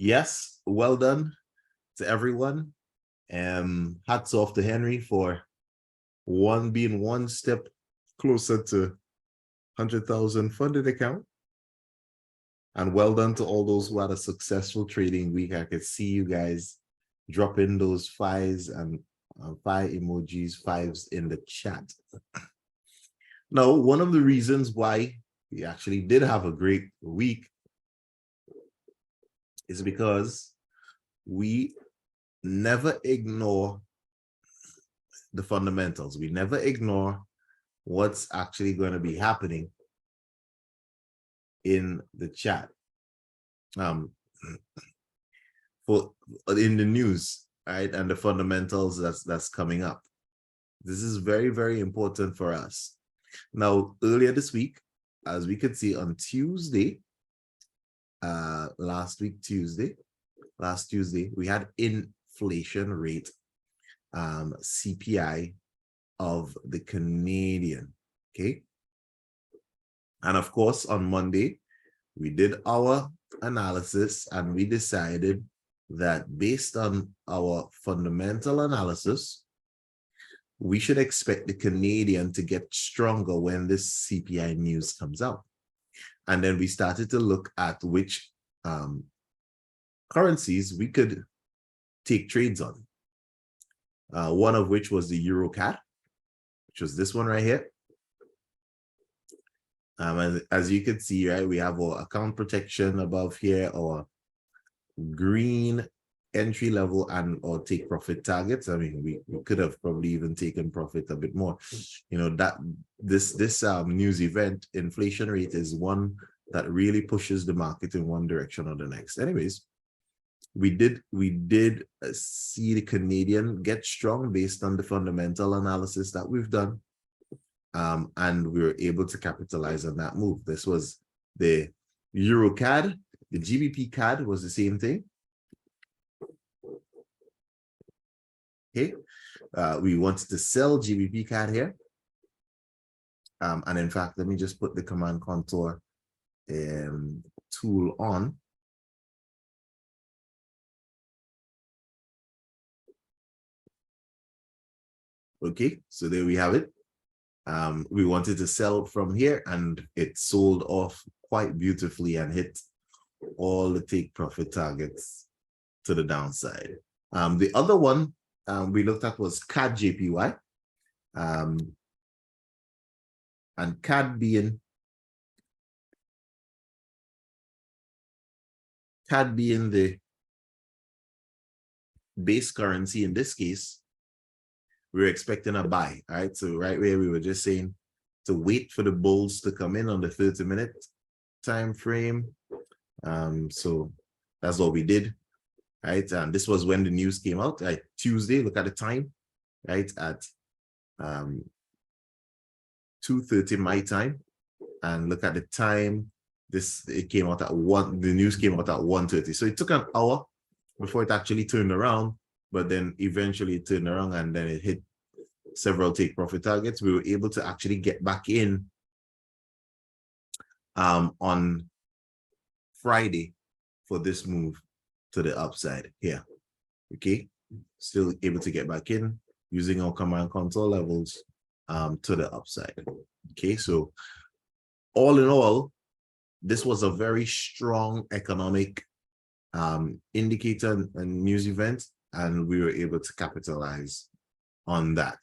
Yes, well done to everyone. Hats off to Henry for being one step closer to 100,000 funded account. And well done to all those who had a successful trading week. I could see you guys drop in those fives and five emojis, fives in the chat. Now, one of the reasons why we actually did have a great week is because we never ignore the fundamentals. We never ignore what's actually going to be happening in the chat, in the news, right? And the fundamentals that's coming up. This is very, very important for us. Now, earlier this week, as we could see on Tuesday, last Tuesday, we had inflation rate, CPI of the Canadian, okay? And of course, on Monday, we did our analysis and we decided that based on our fundamental analysis, we should expect the Canadian to get stronger when this CPI news comes out. And then we started to look at which currencies we could take trades on. One of which was the Euro CAD, which was this one right here. As you can see, right, we have our account protection above here, our green entry level and or take profit targets. I mean, we could have probably even taken profit a bit more. You know, that this news event, inflation rate, is one that really pushes the market in one direction or the next. Anyways, we did see the Canadian get strong based on the fundamental analysis that we've done. And we were able to capitalize on that move. This was the Euro CAD, the GBP CAD was the same thing. Okay, we wanted to sell GBP CAD here. And in fact, let me just put the command contour tool on. Okay, so there we have it. We wanted to sell from here and it sold off quite beautifully and hit all the take profit targets to the downside. The other one we looked at was CAD JPY, and CAD being the base currency in this case. We were expecting a buy, all right? So right where we were just saying to wait for the bulls to come in on the 30-minute time frame. So that's what we did, right? And this was when the news came out, right? Tuesday, look at the time, right? At 2:30 my time. And look at the time, it came out at 1, the news came out at 1:30. So it took an hour before it actually turned around. But then eventually it turned around and then it hit several take profit targets. We were able to actually get back in on Friday for this move to the upside here. Okay, still able to get back in using our command console levels to the upside. Okay, so all in all, this was a very strong economic indicator and news event, and we were able to capitalize on that.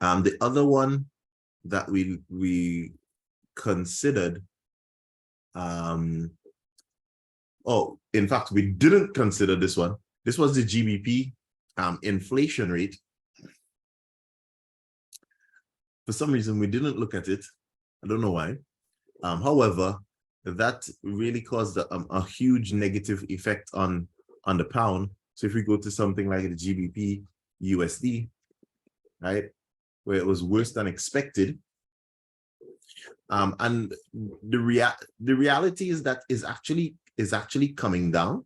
The other one that we considered, in fact, we didn't consider this one. This was the GBP inflation rate. For some reason, we didn't look at it. I don't know why. However, that really caused a huge negative effect on the pound. So if we go to something like the GBP USD, right, where it was worse than expected, and the reality is that is actually coming down.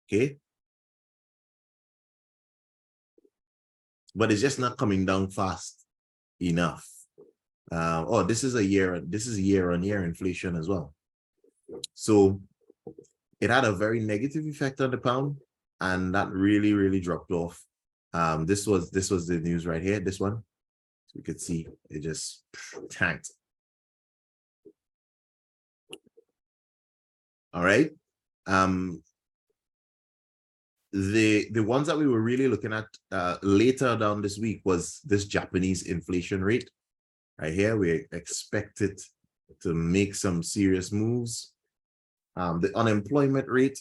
Okay, but it's just not coming down fast enough. This is year-on-year inflation as well. So it had a very negative effect on the pound, and that really dropped off. This was the news right here, this one. So you could see it just tanked. All right. The ones that we were really looking at later down this week was this Japanese inflation rate. Right here, we expect it to make some serious moves. The unemployment rate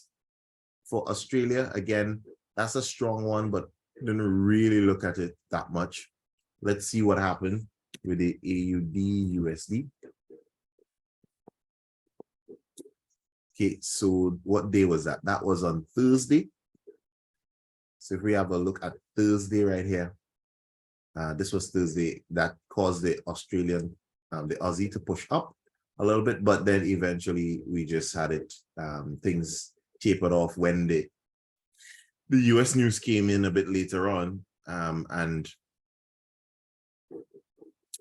for Australia, again, that's a strong one, but didn't really look at it that much. Let's see what happened with the AUD USD. Okay, so what day was that? That was on Thursday. So if we have a look at Thursday right here, this was Thursday, that caused the Australian, the Aussie to push up a little bit, but then eventually we just had it, things tapered off when the US news came in a bit later on, and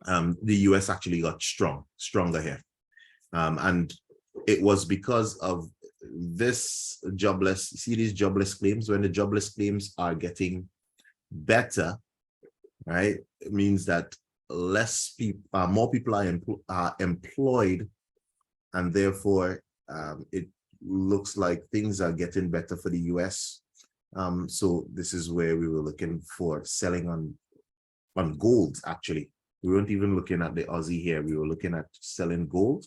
the US actually got stronger here. And it was because of this jobless, see these jobless claims, when the jobless claims are getting better, right? It means that less people, more people are employed, and therefore it looks like things are getting better for the US. So this is where we were looking for selling on gold. Actually, we weren't even looking at the Aussie here. We were looking at selling gold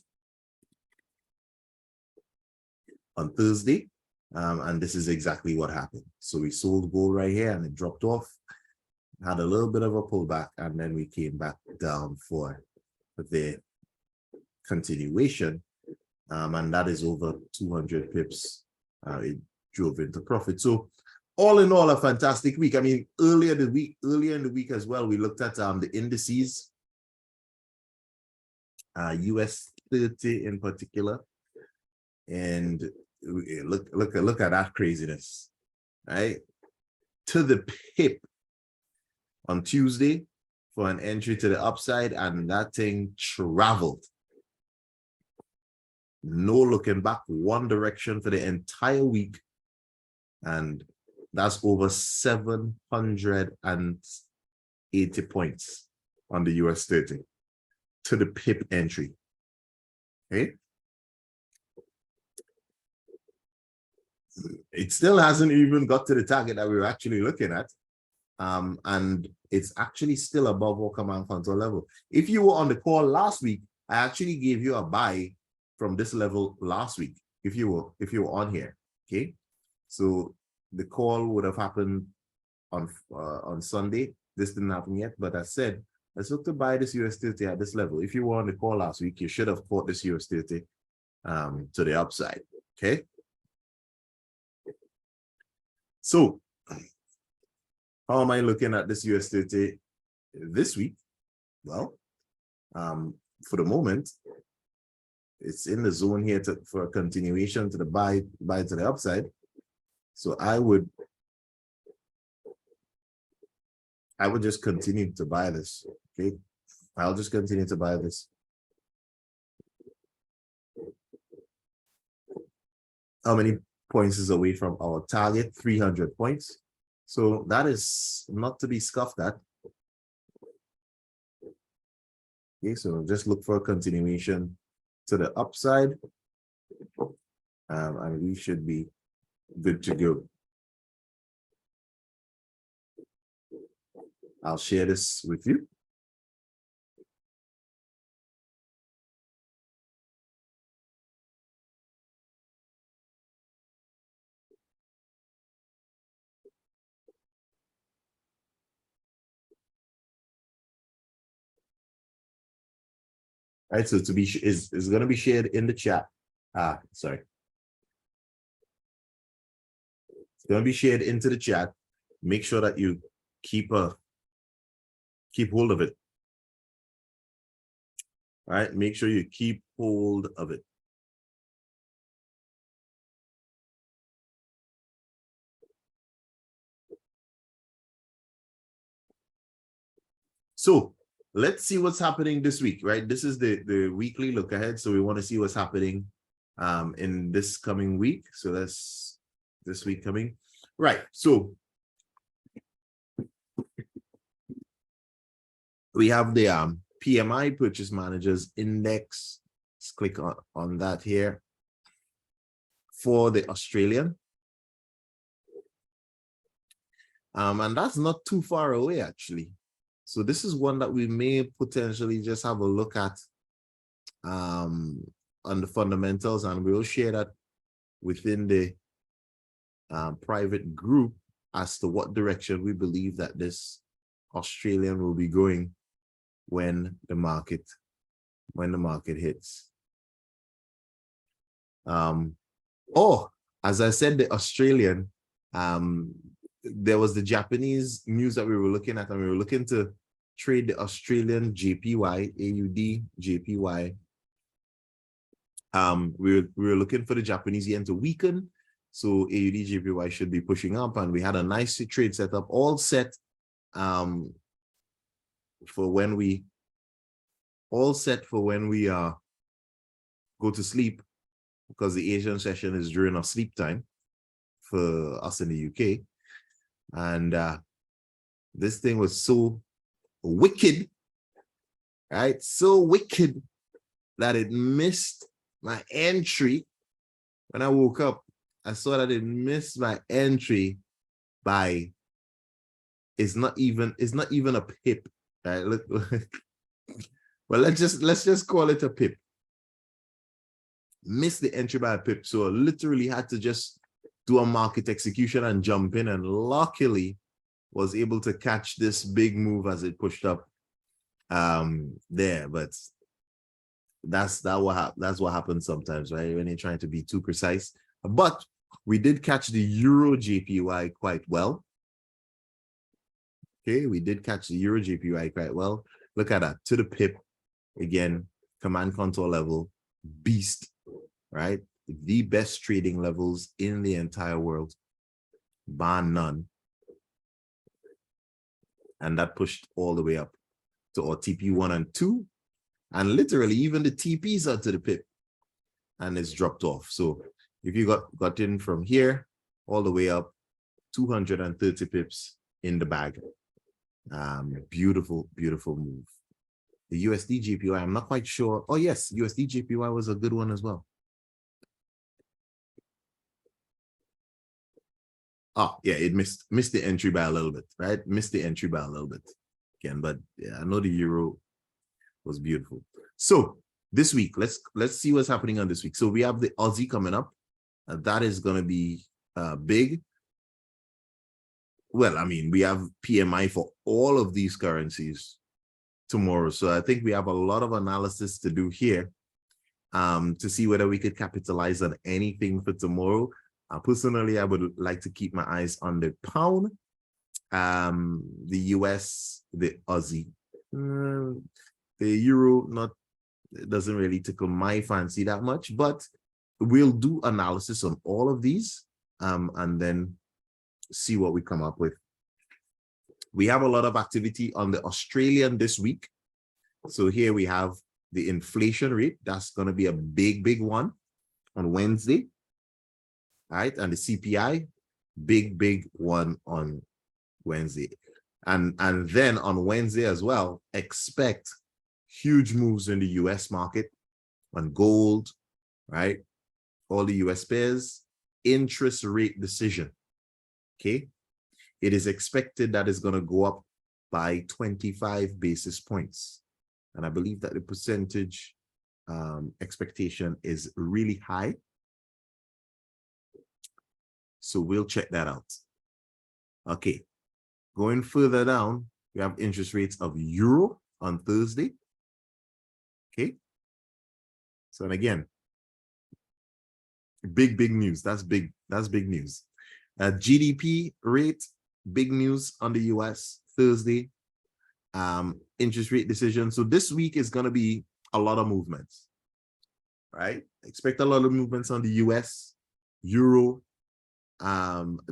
on Thursday, and this is exactly what happened. So we sold gold right here, and it dropped off, had a little bit of a pullback, and then we came back down for the continuation, and that is over 200 pips. It drove into profit. So all in all, a fantastic week. I mean, earlier in the week as well, we looked at the indices, US 30 in particular, and look at that craziness, right? To the pip on Tuesday for an entry to the upside, and that thing traveled. No looking back, one direction for the entire week, and that's over 780 points on the US 30 to the pip entry. Okay. It still hasn't even got to the target that we were actually looking at. And it's actually still above our command control level. If you were on the call last week, I actually gave you a buy from this level last week, if you were on here. Okay, so the call would have happened on Sunday. This didn't happen yet, but I said, let's look to buy this US 30 at this level. If you were on the call last week, you should have caught this US 30 to the upside. Okay, so how am I looking at this US 30 this week? Well, for the moment, it's in the zone here for a continuation to the buy to the upside. So I would just continue to buy this. Okay, I'll just continue to buy this. How many points is away from our target? 300 points. So that is not to be scoffed at. Okay, so just look for a continuation to the upside, and we should be good to go. I'll share this with you. All right, so to be is going to be shared in the chat. Sorry. It's going to be shared into the chat. Make sure that you keep hold of it. All right, make sure you keep hold of it. So let's see what's happening this week, right? This is the weekly look ahead. So we want to see what's happening in this coming week. So that's this week coming. Right. So we have the PMI Purchase Managers Index. Let's click on that here for the Australian. And that's not too far away, actually. So this is one that we may potentially just have a look at on the fundamentals, and we'll share that within the private group as to what direction we believe that this Australian will be going when the market hits. As I said, the Australian, there was the Japanese news that we were looking at, and we were looking to trade the Australian JPY, AUD, JPY. We were looking for the Japanese yen to weaken, so AUD, JPY should be pushing up, and we had a nice trade set up, all set for when we go to sleep, because the Asian session is during our sleep time for us in the UK. And this thing was so wicked, right? So wicked that it missed my entry. When I woke up, I saw that it missed my entry by, it's not even a pip, right? Look, well, let's just call it a pip. Missed the entry by a pip, so I literally had to just do a market execution and jump in, and luckily was able to catch this big move as it pushed up there. But that's what happens sometimes, right? When you're trying to be too precise. But we did catch the Euro JPY quite well. Okay, we did catch the Euro JPY quite well. Look at that, to the pip. Again, command contour level, beast, right? The best trading levels in the entire world, bar none. And that pushed all the way up to our TP1 and 2. And literally, even the TPs are to the pip. And it's dropped off. So if you got in from here all the way up, 230 pips in the bag. Beautiful, beautiful move. The USD JPY, I'm not quite sure. Oh, yes, USD JPY was a good one as well. Oh, yeah, it missed the entry by a little bit, right? Missed the entry by a little bit again, but yeah, I know the Euro was beautiful. So this week, let's see what's happening on this week. So we have the Aussie coming up. That is going to be big. Well, I mean, we have PMI for all of these currencies tomorrow. So I think we have a lot of analysis to do here to see whether we could capitalize on anything for tomorrow. Personally, I would like to keep my eyes on the pound, the US, the Aussie. The Euro doesn't really tickle my fancy that much, but we'll do analysis on all of these and then see what we come up with. We have a lot of activity on the Australian this week. So here we have the inflation rate. That's going to be a big, big one on Wednesday. All right, and the CPI, big one on Wednesday. And then on Wednesday as well, expect huge moves in the US market on gold, right? All the US pairs, interest rate decision, okay? It is expected that it's going to go up by 25 basis points. And I believe that the percentage expectation is really high. So we'll check that out. Okay, going further down, we have interest rates of Euro on Thursday. Okay, so and again, big news. That's big news. GDP rate, big news on the US Thursday. Interest rate decision. So this week is going to be a lot of movements, right? Expect a lot of movements on the US, Euro,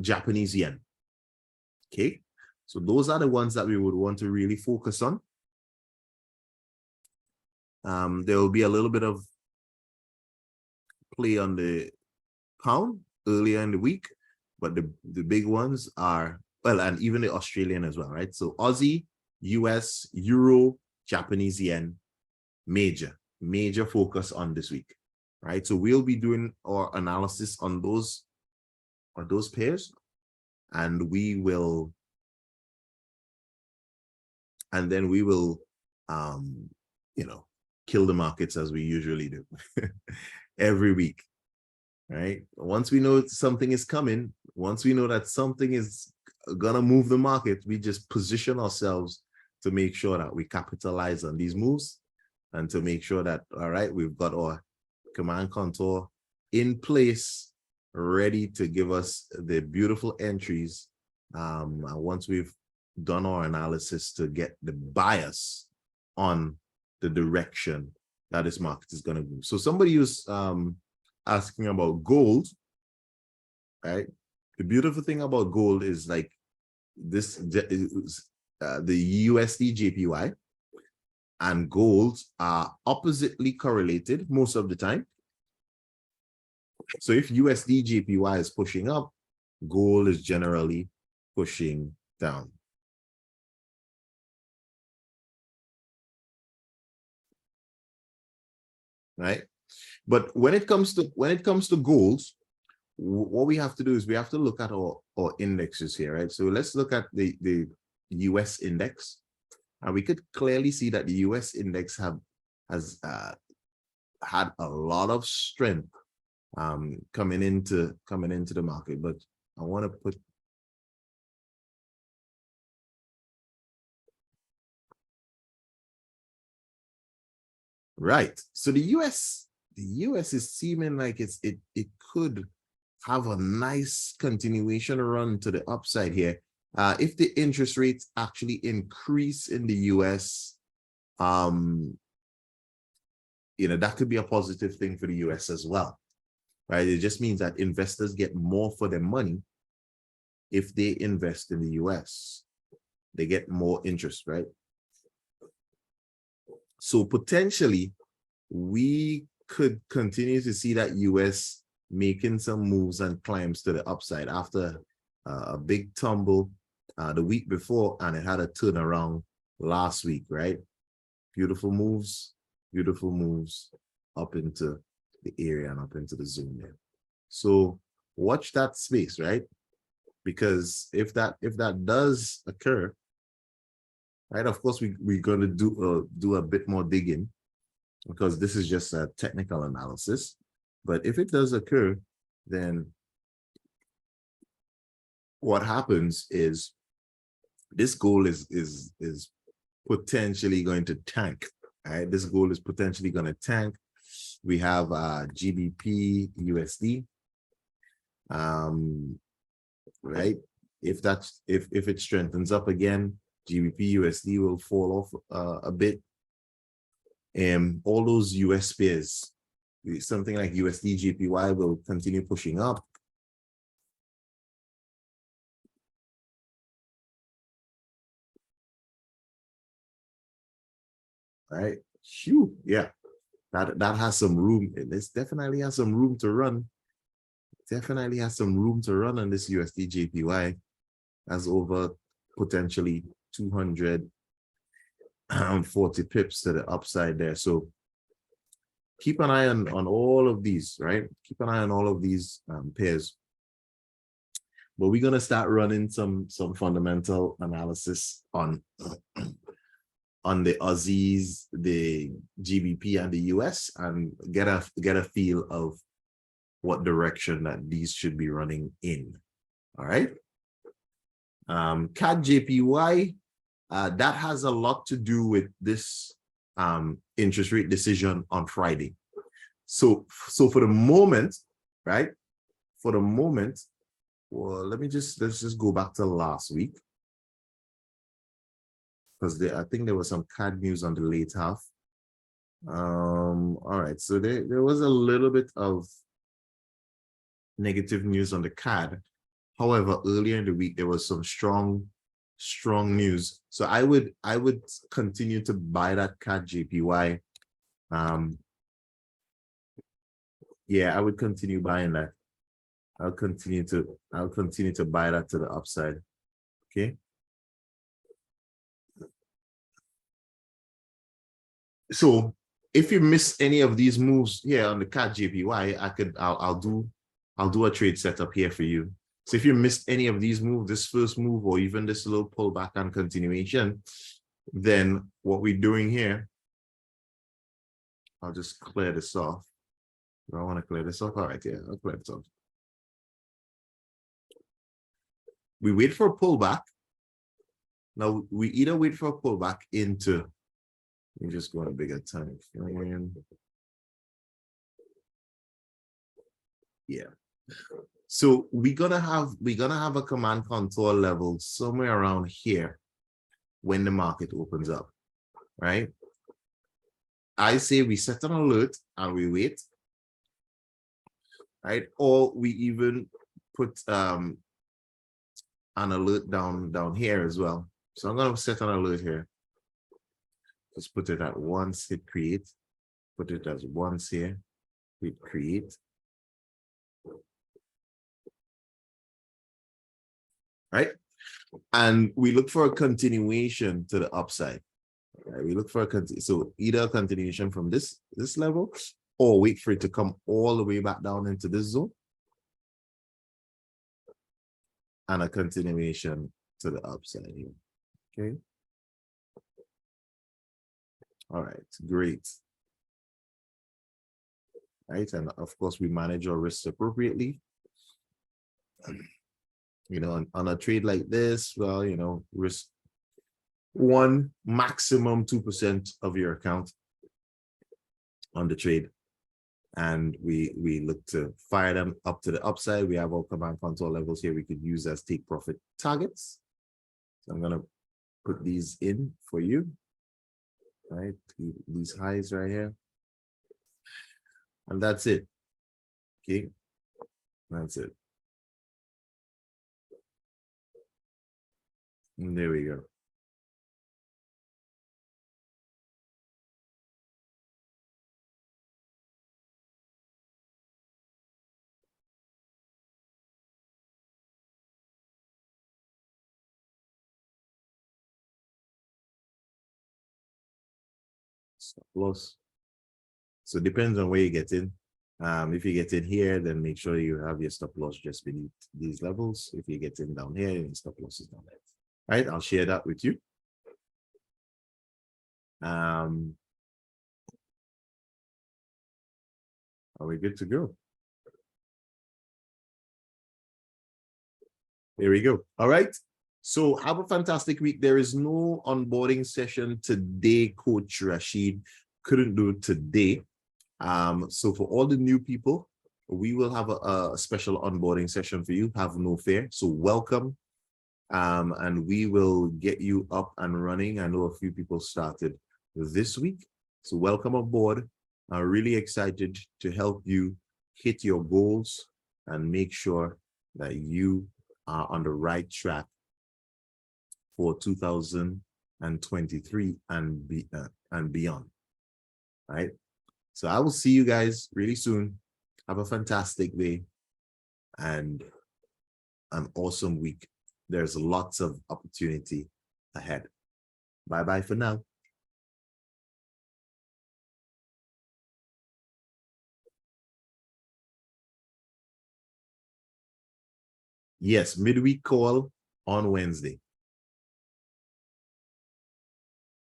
Japanese yen. Okay, so those are the ones that we would want to really focus on. There will be a little bit of play on the pound earlier in the week, but the big ones are, well, and even the Australian as well, right? So Aussie, US, Euro, Japanese yen, major focus on this week, right? So we'll be doing our analysis on those pairs, and then we will kill the markets as we usually do every week, right? Once we know something is coming, once we know that something is gonna move the market, we just position ourselves to make sure that we capitalize on these moves, and to make sure that, all right, we've got our command contour in place, ready to give us the beautiful entries. And once we've done our analysis to get the bias on the direction that this market is going to move. So somebody was asking about gold, right? The beautiful thing about gold is like this, the USD JPY and gold are oppositely correlated most of the time. So if USD JPY is pushing up, gold is generally pushing down. Right? But when it comes to gold, what we have to do is we have to look at our indexes here, right? So let's look at the US index, and we could clearly see that the US index has had a lot of strength coming into the market. But I want to put right. So the US is seeming like it could have a nice continuation run to the upside here. If the interest rates actually increase in the US, that could be a positive thing for the US as well, right? It just means that investors get more for their money if they invest in the US. They get more interest, right? So potentially, we could continue to see that US making some moves and climbs to the upside after a big tumble the week before, and it had a turnaround last week, right? Beautiful moves up into the area and up into the zone there. So watch that space, right? Because if that does occur, right, of course we're going to do a bit more digging, because this is just a technical analysis. But if it does occur, then what happens is this goal is potentially going to tank, right? This goal is potentially going to tank. We have GBP USD, right? If it strengthens up again, GBP USD will fall off a bit. All those US pairs, something like USD JPY will continue pushing up. Right? Phew, yeah, that has some room. This definitely has some room to run. Definitely has some room to run on this USD JPY. That's over potentially 240 pips to the upside there. So keep an eye on all of these, right? Keep an eye on all of these pairs. But we're gonna start running some fundamental analysis on the Aussies, the GBP, and the US, and get a feel of what direction that these should be running in. All right. CAD JPY, that has a lot to do with this interest rate decision on Friday. So for the moment, right? For the moment, well, let's just go back to last week, because I think there was some CAD news on the late half. All right, so there was a little bit of negative news on the CAD. However, earlier in the week there was some strong news. So I would continue to buy that CAD JPY. Yeah, I would continue buying that. I'll continue to buy that to the upside. Okay. So if you miss any of these moves here on the CAD JPY, I'll do a trade setup here for you. So if you missed any of these moves, this first move, or even this little pullback and continuation, then what we're doing here, I'll just clear this off. Do I want to clear this off? All right, yeah, I'll clear this off. We wait for a pullback. Now we either wait for a pullback into, let me just go on a bigger time frame. Yeah. So we're gonna have a command control level somewhere around here when the market opens up, right? I say we set an alert and we wait, right? Or we even put an alert down here as well. So I'm gonna set an alert here. Just put it at once, hit create, put it as once here, hit create. Right? And we look for a continuation to the upside. Right? We look for so either a continuation from this level, or wait for it to come all the way back down into this zone, and a continuation to the upside here. Okay. All right, great. Right, and of course we manage our risks appropriately. You know, on a trade like this, well, you know, risk 1, maximum 2% of your account on the trade. And we look to fire them up to the upside. We have our command control levels here we could use as take profit targets. So I'm gonna put these in for you, right? These highs right here. And that's it. Okay, that's it. And there we go. Stop loss. So it depends on where you get in. If you get in here, then make sure you have your stop loss just beneath these levels. If you get in down here, your stop loss is down there. Right, I'll share that with you. Are we good to go? There we go. All right. So have a fantastic week. There is no onboarding session today. Coach Rashid couldn't do it today. So for all the new people, we will have a special onboarding session for you. Have no fear. So welcome. And we will get you up and running. I know a few people started this week. So welcome aboard. I'm really excited to help you hit your goals and make sure that you are on the right track for 2023 and beyond. All right. So I will see you guys really soon. Have a fantastic day and an awesome week. There's lots of opportunity ahead. Bye-bye for now. Yes, midweek call on Wednesday.